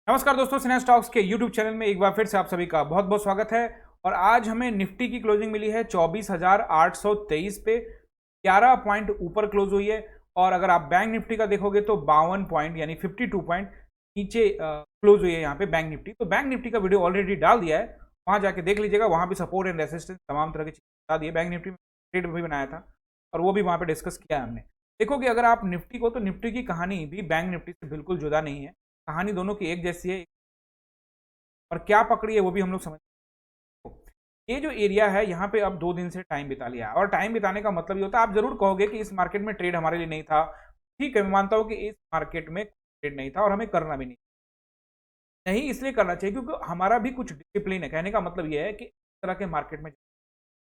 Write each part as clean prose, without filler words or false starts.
नमस्कार दोस्तों, सिन्हा स्टॉक्स के यूट्यूब चैनल में एक बार फिर से आप सभी का बहुत बहुत स्वागत है। और आज हमें निफ्टी की क्लोजिंग मिली है 24,823 पे, 11 पॉइंट ऊपर क्लोज हुई है। और अगर आप बैंक निफ्टी का देखोगे तो 52 पॉइंट यानी 52 पॉइंट नीचे क्लोज हुई है यहाँ पे बैंक निफ्टी। तो बैंक निफ्टी का वीडियो ऑलरेडी डाल दिया है, वहाँ जाके देख लीजिएगा। वहाँ भी सपोर्ट एंड रेसिस्टेंस तमाम तरह की चीज़ बता दी है। बैंक निफ्टी में ट्रेड भी बनाया था और वो भी वहाँ पे डिस्कस किया है हमने। देखोगे अगर आप निफ्टी को, तो निफ्टी की कहानी भी बैंक निफ्टी से बिल्कुल जुदा नहीं है। कहानी दोनों की एक जैसी है और क्या पकड़ी है वो भी हम लोग समझ। ये जो एरिया है यहाँ पे अब 2 दिन से टाइम बिता लिया है। और टाइम बिताने का मतलब ये होता है, आप जरूर कहोगे कि इस मार्केट में ट्रेड हमारे लिए नहीं था। ठीक है, मैं मानता हूँ कि इस मार्केट में ट्रेड नहीं था और हमें करना भी नहीं नहीं इसलिए करना चाहिए क्योंकि हमारा भी कुछ डिसिप्लिन है। कहने का मतलब ये है कि इस तरह के मार्केट में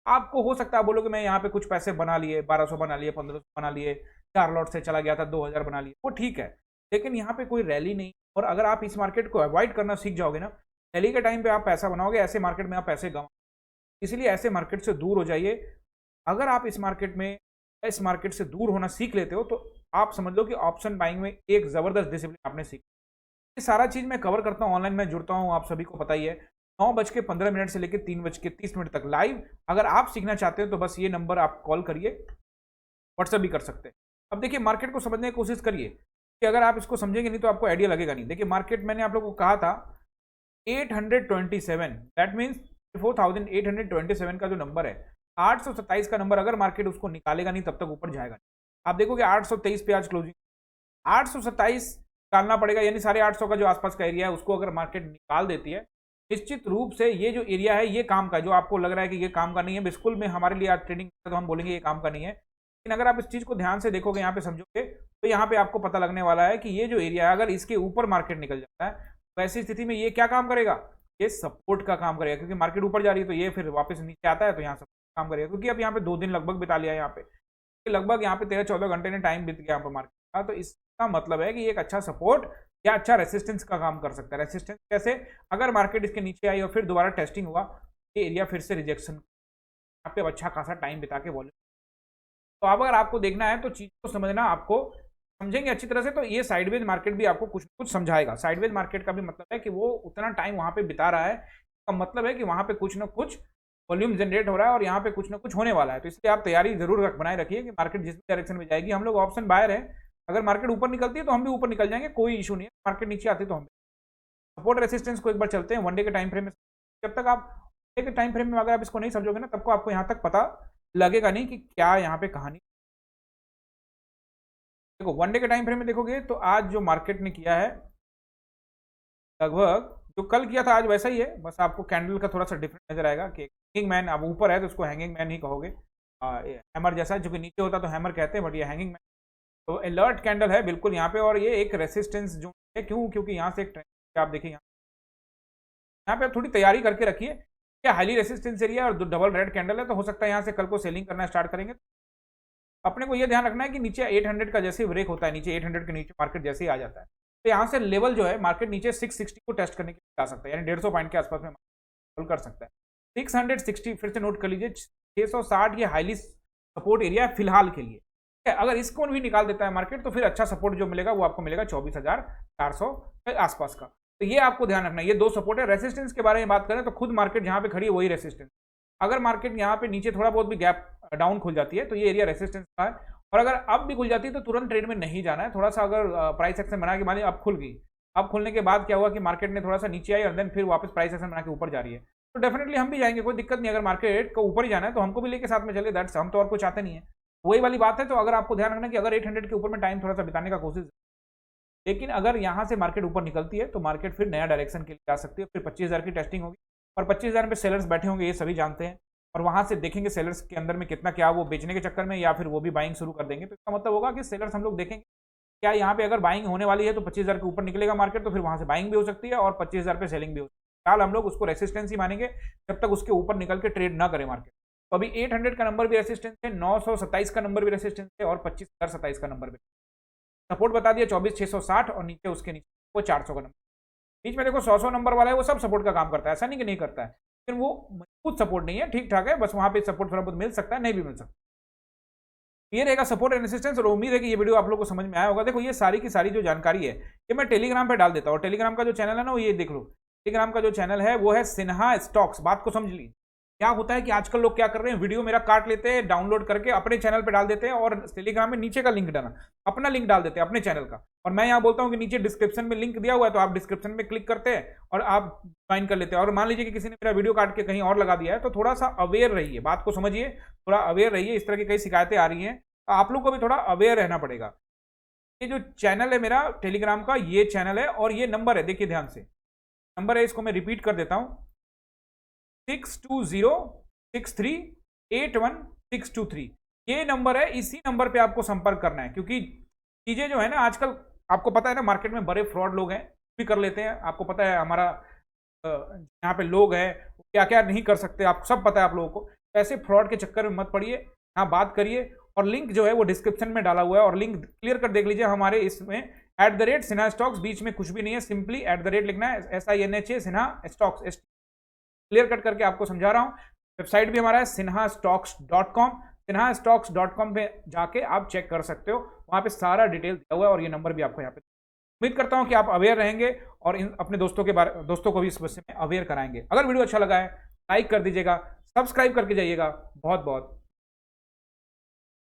आपको हो सकता है बोलोगे मैं यहाँ पे कुछ पैसे बना लिए, 1200 बना लिए, 1500 बना लिए, 4 लॉट से चला गया था, 2000 बना लिए, वो ठीक है। लेकिन यहाँ पे कोई रैली नहीं। और अगर आप इस मार्केट को अवॉइड करना सीख जाओगे ना, रैली के टाइम पे आप पैसा बनाओगे, ऐसे मार्केट में आप पैसे गंवा। इसलिए ऐसे मार्केट से दूर हो जाइए। अगर आप इस मार्केट से दूर होना सीख लेते हो तो आप समझ लो कि ऑप्शन बाइंग में एक जबरदस्त डिसिप्लिन आपने सीख। ये सारा चीज मैं कवर करता हूँ, ऑनलाइन में जुड़ता हूँ, आप सभी को पता ही है। 9:15 से लेकर 3:30 तक लाइव। अगर आप सीखना चाहते हो तो बस ये नंबर आप कॉल करिए, व्हाट्सएप भी कर सकते हैं। अब देखिए, मार्केट को समझने की कोशिश करिए कि अगर आप इसको समझेंगे नहीं तो आपको आइडिया लगेगा नहीं। देखिए मार्केट, मैंने आप लोगों को कहा था 827, दैट मीन्स 4827 का जो नंबर है, 827 का नंबर, अगर मार्केट उसको निकालेगा नहीं तब तक ऊपर जाएगा नहीं। आप देखोगे 823 पे आज क्लोजिंग, 827 निकालना पड़ेगा, यानी 850 का जो आसपास का एरिया है उसको अगर मार्केट निकाल देती है, निश्चित रूप से ये जो एरिया है ये काम का, जो आपको लग रहा है कि ये काम का नहीं है, बिल्कुल में हमारे लिए आज ट्रेडिंग तो हम बोलेंगे ये काम का नहीं है। लेकिन अगर आप इस चीज को ध्यान से देखोगे, यहाँ पे समझोगे, तो यहाँ पे आपको पता लगने वाला है कि ये जो एरिया है अगर इसके ऊपर मार्केट निकल जाता है तो ऐसी स्थिति में ये क्या काम करेगा, ये सपोर्ट का काम करेगा। क्योंकि मार्केट ऊपर जा रही है तो ये फिर वापस नीचे आता है तो यहाँ सपोर्ट काम करेगा। क्योंकि अब यहाँ पे 2 दिन लगभग बिता लिया है, यहाँ पे लगभग यहाँ पे 13-14 घंटे ने टाइम बीत गया यहाँ पे मार्केट का। तो इसका मतलब है कि एक अच्छा सपोर्ट या अच्छा रेसिस्टेंस का काम कर सकता है। रेसिस्टेंस कैसे, अगर मार्केट इसके नीचे आई और फिर दोबारा टेस्टिंग हुआ, ये एरिया फिर से रिजेक्शन, यहाँ पे अच्छा खासा टाइम बिता के वॉल्यूम। तो अब अगर आपको देखना है तो चीज को समझना, आपको समझेंगे अच्छी तरह से तो ये साइडवेज मार्केट भी आपको कुछ कुछ समझाएगा। साइडवेज मार्केट का भी मतलब है कि वो उतना टाइम वहां पे बिता रहा है, इसका मतलब है कि वहां पे कुछ ना कुछ वॉल्यूम जनरेट हो रहा है और यहाँ पे कुछ ना कुछ होने वाला है। तो इसलिए आप तैयारी जरूर बनाए रखिए कि मार्केट जिस भी डायरेक्शन में जाएगी, हम लोग ऑप्शन बायर है। अगर मार्केट ऊपर निकलती है तो हम भी ऊपर निकल जाएंगे, कोई इशू नहीं है। मार्केट नीचे आती है तो हम सपोर्ट रेसिस्टेंस को एक बार चलते हैं वनडे के टाइम फ्रेम में। जब तक आप वनडे के टाइम फ्रेम में अगर आप इसको नहीं समझोगे ना, तब को आपको यहाँ तक पता लगेगा नहीं कि क्या यहाँ पे कहानी। देखो वनडे के टाइम फ्रेम में देखोगे तो आज जो मार्केट ने किया है, लगभग जो कल किया था आज वैसा ही है, बस आपको कैंडल का थोड़ा सा डिफरेंट नजर आएगा कि हैंगिंग मैन, अब ऊपर है तो उसको हैंगिंग मैन ही कहोगे, हैमर जैसा, जो कि नीचे होता तो हैमर कहते हैं, बट ये हैंगिंग मैन। तो अलर्ट कैंडल है बिल्कुल यहाँ पे। और ये एक रेसिस्टेंस जो है, क्यों, क्योंकि यहाँ से एक ट्रेंड आप देखिए, यहाँ पे आप थोड़ी तैयारी करके रखिए। क्या हाईली रेसिस्टेंस एरिया और डबल रेड कैंडल है, तो हो सकता है यहाँ से कल को सेलिंग करना स्टार्ट करेंगे। अपने को यह ध्यान रखना है कि नीचे 800 का जैसे ब्रेक होता है, नीचे 800 के नीचे मार्केट जैसे ही आ जाता है, तो यहाँ से लेवल जो है मार्केट नीचे 660 को टेस्ट करने के लिए जा सकता है, यानी 150 पॉइंट के आसपास में होल्ड कर सकता है। 660 फिर से नोट कर लीजिए, 660 ये हाईली सपोर्ट एरिया है फिलहाल के लिए। अगर इसको भी निकाल देता है मार्केट तो फिर अच्छा सपोर्ट जो मिलेगा वो आपको मिलेगा 24,400 के आसपास का। तो ये आपको ध्यान रखना है, ये दो सपोर्ट है। रेसिस्टेंस के बारे में बात करें तो खुद मार्केट जहां पे खड़ी है वही रेसिस्टेंस। अगर मार्केट यहाँ पे नीचे थोड़ा बहुत भी गैप डाउन खुल जाती है तो ये एरिया रेसिस्टेंस का है। और अगर अब भी खुल जाती है तो तुरंत ट्रेड में नहीं जाना है। थोड़ा सा अगर प्राइस एक्शन बना के मान ली अब खुल गई, अब खुलने के बाद क्या हुआ कि मार्केट ने थोड़ा सा नीचे आई और देन फिर वापस प्राइस एक्शन बना के ऊपर जा रही है, तो डेफिनेटली हम भी जाएंगे, कोई दिक्कत नहीं। अगर मार्केट को ऊपर ही जाना है तो हमको भी लेके साथ में चले, दैट्स, हम तो और कुछ चाहते नहीं है। वही वाली बात है। तो अगर आपको ध्यान रखना कि अगर 800 के ऊपर में टाइम थोड़ा सा बिताने का कोशिश, लेकिन अगर यहाँ से मार्केट ऊपर निकलती है तो मार्केट फिर नया डायरेक्शन के लिए जा सकती है, फिर 25,000 की टेस्टिंग होगी और 25,000 पे सेलर्स बैठे होंगे, ये सभी जानते हैं। और वहां से देखेंगे सेलर्स के अंदर में कितना, क्या वो बेचने के चक्कर में या फिर वो भी बाइंग शुरू कर देंगे। तो इसका मतलब होगा कि सेलर्स हम लोग देखेंगे क्या यहाँ पे अगर बाइंग होने वाली है तो 25,000 के ऊपर निकलेगा मार्केट, तो फिर वहां से बाइंग भी हो सकती है और 25,000 पे सेलिंग भी हो सकती है। फिलहाल हम लोग उसको रेसिस्टेंस ही मानेंगे जब तक उसके ऊपर निकल के ट्रेड ना करे मार्केट। तो अभी 800 का नंबर भी रेसिस्टेंस है, 927 का नंबर भी रेसिस्टेंस है और 25,027 का नंबर भी सपोर्ट बता दिया, 24,660 और नीचे उसके नीचे वो 400 का नंबर। बीच में देखो 100 नंबर वाला है, वो सब सपोर्ट का काम करता है, ऐसा नहीं कि नहीं करता है, लेकिन वो मजबूत सपोर्ट नहीं है, ठीक ठाक है, बस वहां पे सपोर्ट थोड़ा बहुत मिल सकता है, नहीं भी मिल सकता। ये रहेगा सपोर्ट एंड असिस्टेंस। और उम्मीद है कि ये वीडियो आप लोगों को समझ में आया होगा। देखो ये सारी की सारी जो जानकारी है ये मैं टेलीग्राम पे डाल देता हूँ। टेलीग्राम का जो चैनल है ना, वो ये देख लो, टेलीग्राम का जो चैनल है वो है सिन्हा स्टॉक्स। बात को समझ ली। क्या होता है कि आजकल लोग क्या कर रहे हैं, वीडियो मेरा काट लेते हैं, डाउनलोड करके अपने चैनल पे डाल देते हैं और टेलीग्राम में नीचे का लिंक डालना, अपना लिंक डाल देते हैं अपने चैनल का। और मैं यहाँ बोलता हूँ कि नीचे डिस्क्रिप्शन में लिंक दिया हुआ है, तो आप डिस्क्रिप्शन में क्लिक करते हैं और आप ज्वाइन कर लेते हैं। और मान लीजिए कि किसी ने मेरा वीडियो काट के कहीं और लगा दिया है, तो थोड़ा सा अवेयर रहिए, बात को समझिए, थोड़ा अवेयर रहिए। इस तरह की कई शिकायतें आ रही हैं, तो आप लोग को भी थोड़ा अवेयर रहना पड़ेगा। ये जो चैनल है मेरा टेलीग्राम का, ये चैनल है और ये नंबर है, देखिए ध्यान से, नंबर है, इसको मैं रिपीट कर देता हूँ, 6206381623। ये नंबर है, इसी नंबर पे आपको संपर्क करना है। क्योंकि चीजें जो है ना आजकल, आपको पता है ना, मार्केट में बड़े फ्रॉड लोग हैं, भी कर लेते हैं। आपको पता है हमारा यहाँ पे लोग हैं क्या क्या नहीं कर सकते, आपको सब पता है आप लोगों को। तो ऐसे फ्रॉड के चक्कर में मत पड़िए, यहाँ बात करिए। और लिंक जो है वो डिस्क्रिप्शन में डाला हुआ है, और लिंक क्लियर कर देख लीजिए हमारे इसमें @सिन्हा स्टॉक्स, बीच में कुछ भी नहीं है, सिंपली @ लिखना है, SINHA Sinha stocks, clear cut करके आपको समझा रहा हूँ। वेबसाइट भी हमारा है sinhastocks.com, sinhastocks.com पे जाके आप चेक कर सकते हो, वहाँ पे सारा डिटेल दिया हुआ है और ये नंबर भी आपको यहाँ पे। उम्मीद करता हूँ कि आप अवेयर रहेंगे और इन अपने दोस्तों को भी इस विषय में अवेयर कराएंगे। अगर वीडियो अच्छा लगा है लाइक कर दीजिएगा, सब्सक्राइब करके जाइएगा। बहुत बहुत